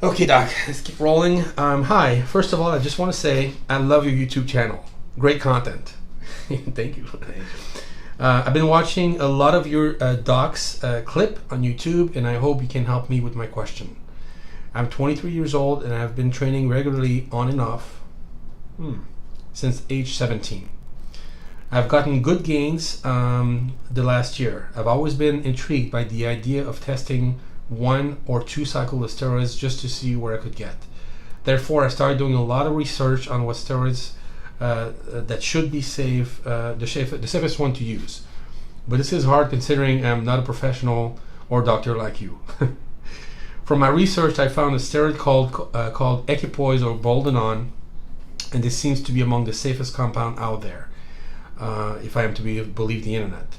Okay, Doc, let's keep rolling. Hi, first of all, I just want to say I love your YouTube channel. Great content. Thank you. Thank you. I've been watching a lot of your docs clip on YouTube, and I hope you can help me with my question. I'm 23 years old, and I've been training regularly on and off since age 17. I've gotten good gains the last year. I've always been intrigued by the idea of testing 1 or 2 cycles of steroids just to see where I could get. Therefore, I started doing a lot of research on what steroids that should be safe, the safest one to use. But this is hard considering I'm not a professional or doctor like you. From my research, I found a steroid called equipoise or boldenone, and this seems to be among the safest compound out there, if I am to believe the internet.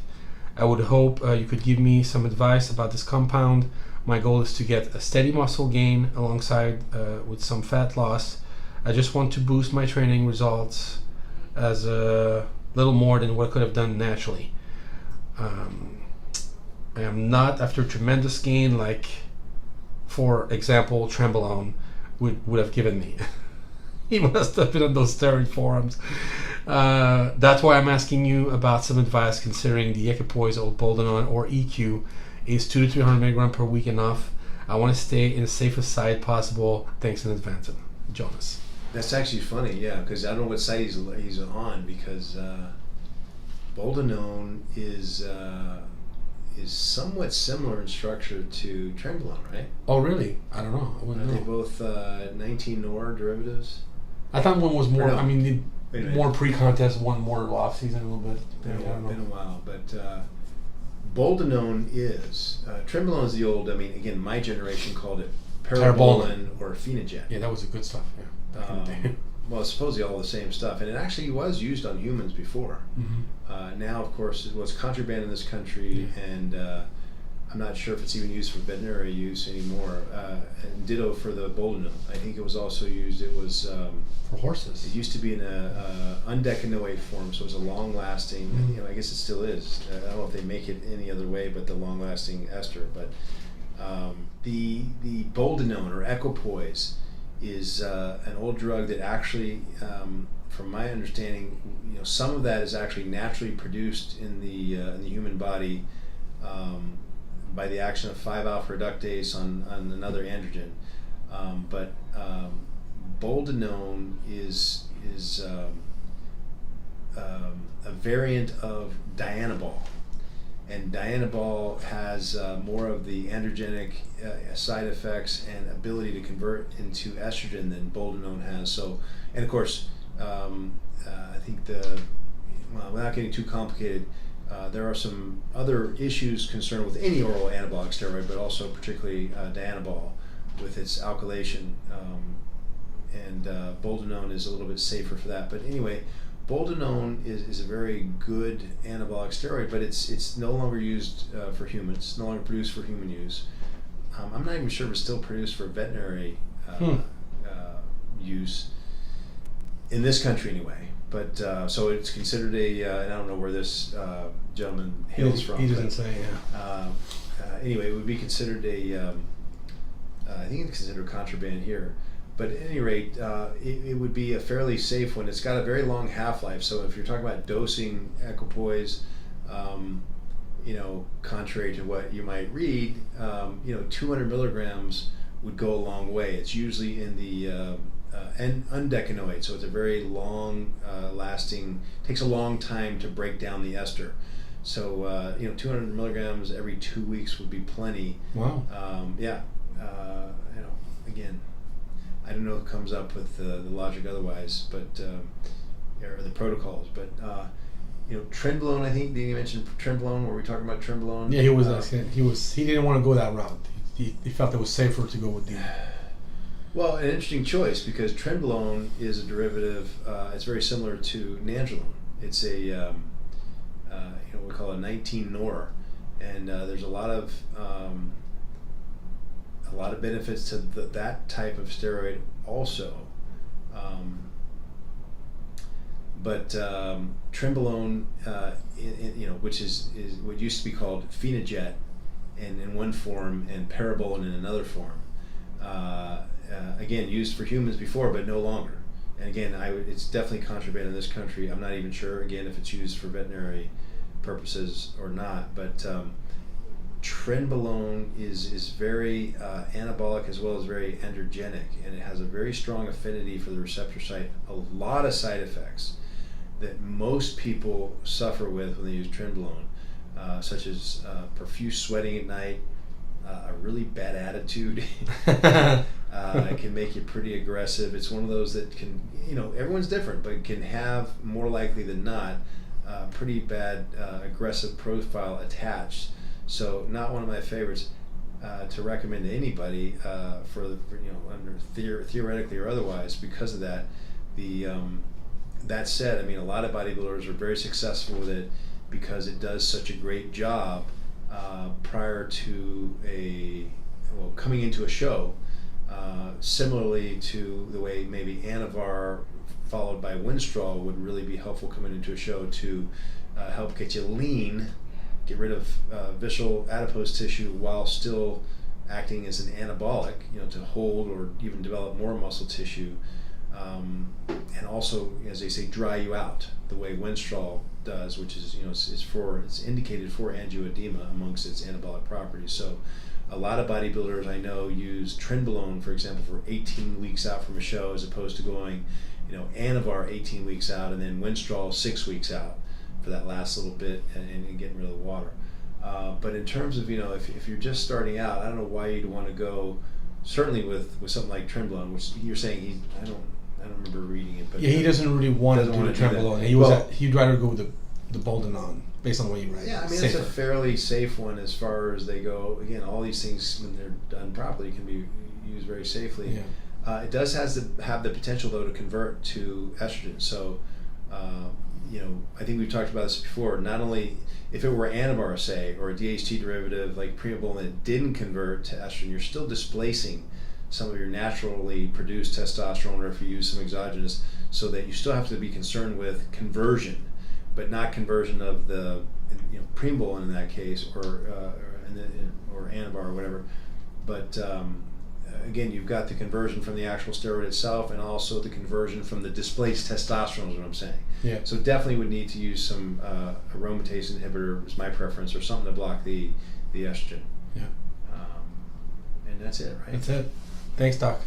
I would hope you could give me some advice about this compound. My goal is to get a steady muscle gain alongside with some fat loss. I just want to boost my training results as a little more than what I could have done naturally. I am not after tremendous gain like, for example, Trembolone would have given me. He must have been on those steroid forums. That's why I'm asking you about some advice considering the equipoise or boldenone or EQ is 200 to 300 milligram per week enough. I want to stay in the safest side possible. Thanks in advance, Jonas. That's actually funny, yeah, because I don't know what site he's on, because boldenone is somewhat similar in structure to Trembolone, right? Oh, really? I don't know. I wouldn't know. They both 19-nor derivatives? I thought one was more, No. I mean, more pre-contest, one more off-season a little bit. Been a while, but boldenone is, Trembolone is the old, I mean, again, my generation called it parabolin or Phenojet. Yeah, that was the good stuff, yeah. Back in the day. Well, it's supposedly all the same stuff, and it actually was used on humans before. Mm-hmm. Now, of course, it was contraband in this country, and I'm not sure if it's even used for veterinary use anymore. And ditto for the boldenone. I think it was also used. It was for horses. It used to be in a undecanoate form, so it was a long-lasting. Mm-hmm. You know, I guess it still is. I don't know if they make it any other way, but the long-lasting ester. But the boldenone or equipoise is an old drug that actually, from my understanding, some of that is actually naturally produced in the human body by the action of 5-alpha reductase on another androgen. But boldenone is a variant of dianabol. And dianabol has more of the androgenic side effects and ability to convert into estrogen than boldenone has. So, and of course, I think without getting too complicated, there are some other issues concerned with any oral anabolic steroid, but also particularly dianabol with its alkylation. And boldenone is a little bit safer for that. But anyway, boldenone is a very good anabolic steroid, but it's no longer used for humans. It's no longer produced for human use. I'm not even sure if it's still produced for veterinary use in this country anyway. But so it's considered and I don't know where this gentleman hails from. He doesn't say, yeah. Anyway, it would be considered I think it's considered contraband here. But at any rate, it would be a fairly safe one. It's got a very long half-life. So if you're talking about dosing equipoise, contrary to what you might read, 200 milligrams would go a long way. It's usually in the undecanoate, so it's a very long lasting, takes a long time to break down the ester. So 200 milligrams every 2 weeks would be plenty. Wow. Again, I don't know who comes up with the logic otherwise, but or the protocols. But Trembolone. I think, did you mention Trembolone? Were we talking about Trembolone? Yeah, he was asking. He didn't want to go that route. He felt it was safer to go with the. Well, an interesting choice because Trembolone is a derivative. It's very similar to Nandrolone. It's a we call it 19-nor, and there's a lot of benefits to that type of steroid also. But Trembolone, which is what used to be called Phenojet in one form and parabolin in another form, again, used for humans before, but no longer. And again, it's definitely contraband in this country. I'm not even sure, again, if it's used for veterinary purposes or not. But trenbolone is very anabolic as well as very androgenic, and it has a very strong affinity for the receptor site. A lot of side effects that most people suffer with when they use trenbolone, such as profuse sweating at night, a really bad attitude. It can make you pretty aggressive. It's one of those that can, everyone's different, but can have more likely than not pretty bad aggressive profile attached. So not one of my favorites to recommend to anybody for under theoretically or otherwise because of that. That said, I mean, a lot of bodybuilders are very successful with it because it does such a great job prior to coming into a show. Similarly to the way maybe Anavar followed by Winstrol would really be helpful coming into a show to help get you lean, get rid of visceral adipose tissue while still acting as an anabolic, to hold or even develop more muscle tissue, and also, as they say, dry you out the way Winstrol does, which is it's indicated for angioedema amongst its anabolic properties. So a lot of bodybuilders I know use trenbolone, for example, for 18 weeks out from a show, as opposed to going, Anavar 18 weeks out and then Winstrol 6 weeks out for that last little bit and getting rid of the water. But in terms of, if you're just starting out, I don't know why you'd want to go, certainly with something like trenbolone, which you're saying I don't remember reading it. But yeah, he doesn't really want to do the trenbolone. He'd rather go with the Boldenon, based on what you write. Yeah, I mean, it's a fairly safe one as far as they go. Again, all these things, when they're done properly, can be used very safely. Yeah. It does have the potential, though, to convert to estrogen. So, I think we've talked about this before. Not only if it were Anavar, say, or a DHT derivative like Primobolan that didn't convert to estrogen, you're still displacing some of your naturally produced testosterone, or if you use some exogenous, so that you still have to be concerned with conversion, but not conversion of the Primobolan in that case, or Anavar or whatever. But again, you've got the conversion from the actual steroid itself, and also the conversion from the displaced testosterone, is what I'm saying. Yeah. So definitely would need to use some aromatase inhibitor, is my preference, or something to block the estrogen. Yeah. And that's it, right? That's it. Thanks, Doc.